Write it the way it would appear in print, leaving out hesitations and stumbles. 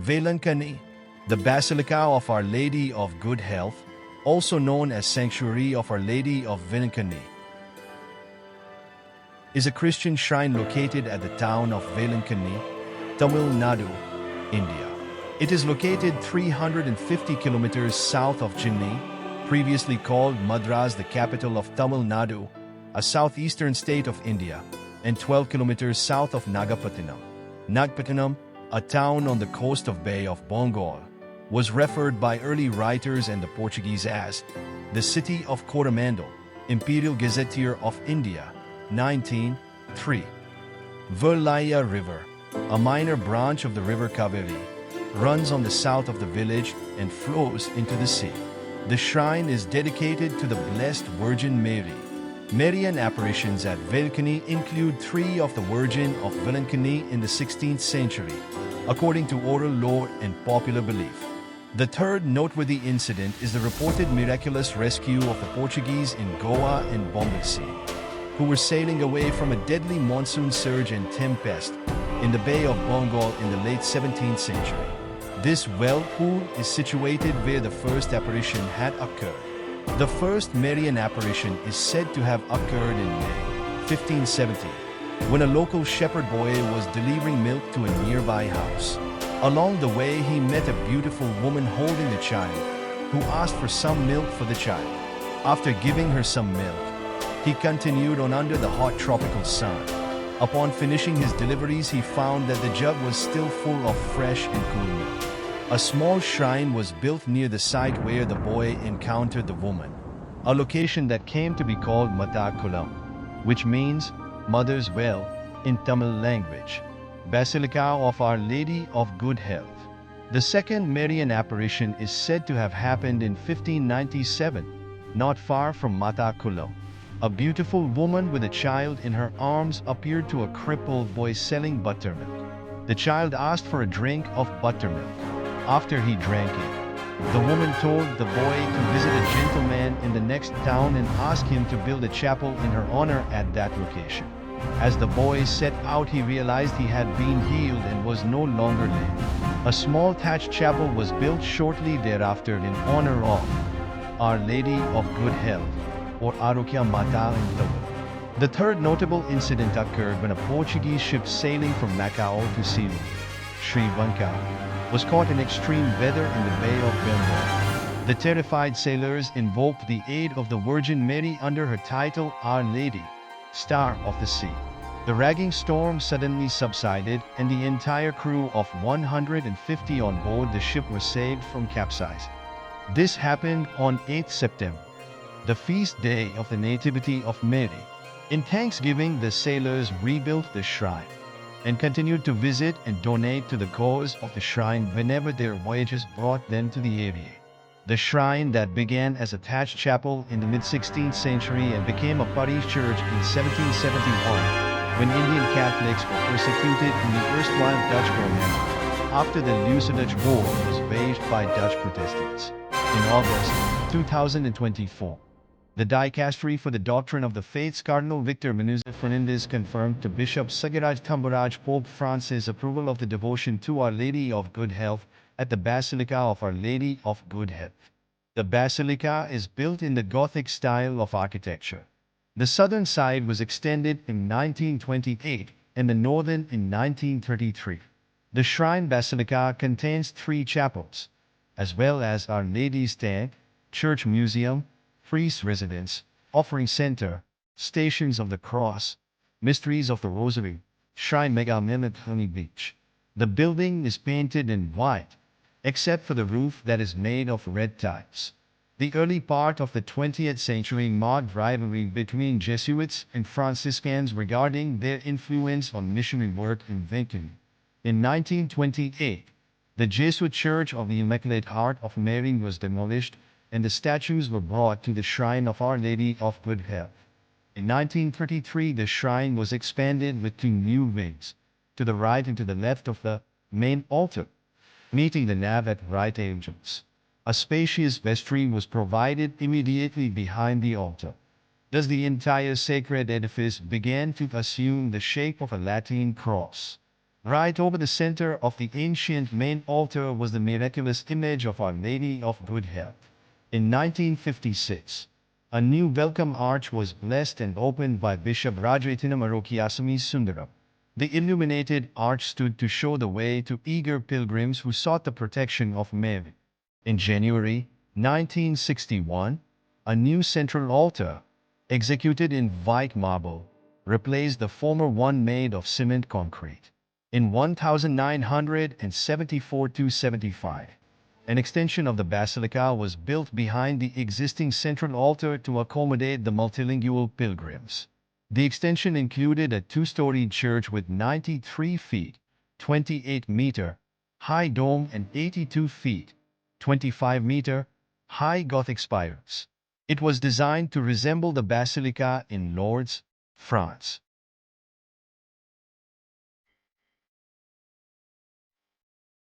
Velankanni, the Basilica of Our Lady of Good Health, also known as Sanctuary of Our Lady of Velankanni, is a Christian shrine located at the town of Velankanni, Tamil Nadu, India. It is located 350 kilometers south of Chennai, previously called Madras, the capital of Tamil Nadu, a southeastern state of India, and 12 kilometers south of Nagapattanam. Nagapattanam, a town on the coast of Bay of Bengal, was referred by early writers and the Portuguese as the city of Coromandel, Imperial Gazetteer of India, 1903. Verlaya River, a minor branch of the river Kaveri, runs on the south of the village and flows into the sea. The shrine is dedicated to the Blessed Virgin Mary. Marian apparitions at Velankanni include 3 of the Virgin of Velankanni in the 16th century, according to oral lore and popular belief. The third noteworthy incident is the reported miraculous rescue of the Portuguese in Goa and Bombacy, who were sailing away from a deadly monsoon surge and tempest in the Bay of Bengal in the late 17th century. This whirlpool is situated where the first apparition had occurred. The first Marian apparition is said to have occurred in May 1570, when a local shepherd boy was delivering milk to a nearby house. Along the way, he met a beautiful woman holding a child, who asked for some milk for the child. After giving her some milk, he continued on under the hot tropical sun. Upon finishing his deliveries, he found that the jug was still full of fresh and cool milk. A small shrine was built near the site where the boy encountered the woman, a location that came to be called Mata Kulam, which means Mother's Well in Tamil language. Basilica of Our Lady of Good Health. The second Marian apparition is said to have happened in 1597, not far from Mata Kulam. A beautiful woman with a child in her arms appeared to a crippled boy selling buttermilk. The child asked for a drink of buttermilk. After he drank it, the woman told the boy to visit a gentleman in the next town and ask him to build a chapel in her honor at that location. As the boy set out, he realized he had been healed and was no longer lame. A small thatched chapel was built shortly thereafter in honor of Our Lady of Good Health, or Arokya Mata in Tamil. The third notable incident occurred when a Portuguese ship sailing from Macau to Ceylon, Sri Lanka, was caught in extreme weather in the Bay of Bengal. The terrified sailors invoked the aid of the Virgin Mary under her title Our Lady, Star of the Sea. The raging storm suddenly subsided and the entire crew of 150 on board the ship were saved from capsizing. This happened on 8th September, the feast day of the Nativity of Mary. In thanksgiving, the sailors rebuilt the shrine and continued to visit and donate to the cause of the shrine whenever their voyages brought them to the area. The shrine that began as a thatched chapel in the mid-16th century and became a parish church in 1771, when Indian Catholics were persecuted in the erstwhile Dutch Coromandel, after the Lucenage War was waged by Dutch Protestants. In August 2024, the Dicastery for the Doctrine of the Faiths Cardinal Victor Menuza Fernandez confirmed to Bishop Sagiraj Tamburaj Pope Francis' approval of the devotion to Our Lady of Good Health at the Basilica of Our Lady of Good Health. The basilica is built in the Gothic style of architecture. The southern side was extended in 1928 and the northern in 1933. The shrine basilica contains 3 chapels, as well as Our Lady's Tank, Church Museum, Priest's Residence, Offering Center, Stations of the Cross, Mysteries of the Rosary, Shrine Megalithani Beach. The building is painted in white, except for the roof that is made of red tiles. The early part of the 20th century marked rivalry between Jesuits and Franciscans regarding their influence on missionary work in Velankanni. In 1928, the Jesuit Church of the Immaculate Heart of Mary was demolished and the statues were brought to the Shrine of Our Lady of Good Health. In 1933, the shrine was expanded with 2 new wings, to the right and to the left of the main altar, meeting the nave at right angles. A spacious vestry was provided immediately behind the altar. Thus the entire sacred edifice began to assume the shape of a Latin cross. Right over the center of the ancient main altar was the miraculous image of Our Lady of Good Health. In 1956, a new welcome arch was blessed and opened by Bishop Rajaratnam Arokyasamy Sundaram. The illuminated arch stood to show the way to eager pilgrims who sought the protection of Mary. In January 1961, a new central altar, executed in white marble, replaced the former one made of cement concrete. In 1974-75, an extension of the basilica was built behind the existing central altar to accommodate the multilingual pilgrims. The extension included a two-storied church with 93 feet, 28-meter, high dome and 82 feet, 25-meter, high Gothic spires. It was designed to resemble the basilica in Lourdes, France.